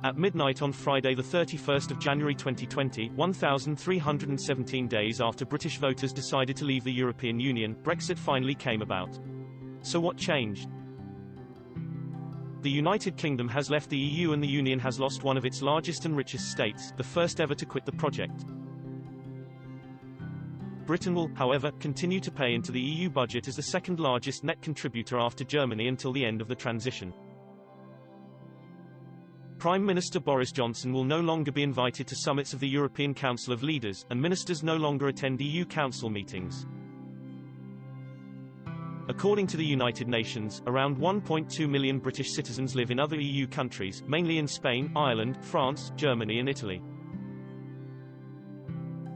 At midnight on Friday 31 January 2020, 1,317 days after British voters decided to leave the European Union, Brexit finally came about. So what changed? The United Kingdom has left the EU and the Union has lost one of its largest and richest states, the first ever to quit the project. Britain will, however, continue to pay into the EU budget as the second largest net contributor after Germany until the end of the transition. Prime Minister Boris Johnson will no longer be invited to summits of the European Council of Leaders, and ministers no longer attend EU Council meetings. According to the United Nations, around 1.2 million British citizens live in other EU countries, mainly in Spain, Ireland, France, Germany and Italy.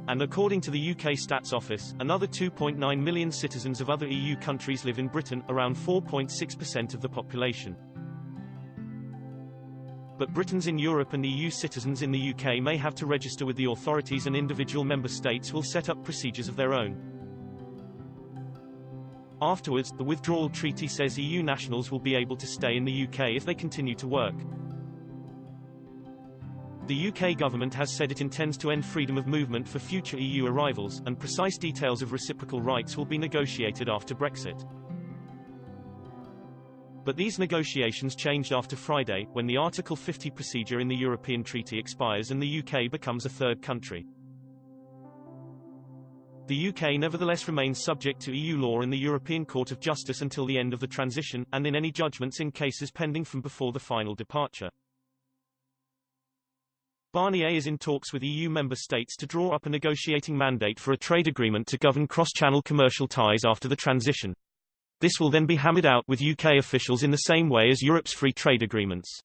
And according to the UK Stats Office, another 2.9 million citizens of other EU countries live in Britain, around 4.6% of the population. But Britons in Europe and EU citizens in the UK may have to register with the authorities, and individual member states will set up procedures of their own. Afterwards, the withdrawal treaty says EU nationals will be able to stay in the UK if they continue to work. The UK government has said it intends to end freedom of movement for future EU arrivals, and precise details of reciprocal rights will be negotiated after Brexit. But these negotiations changed after Friday, when the Article 50 procedure in the European Treaty expires and the UK becomes a third country. The UK nevertheless remains subject to EU law in the European Court of Justice until the end of the transition, and in any judgments in cases pending from before the final departure. Barnier is in talks with EU member states to draw up a negotiating mandate for a trade agreement to govern cross-channel commercial ties after the transition. This will then be hammered out with UK officials in the same way as Europe's free trade agreements.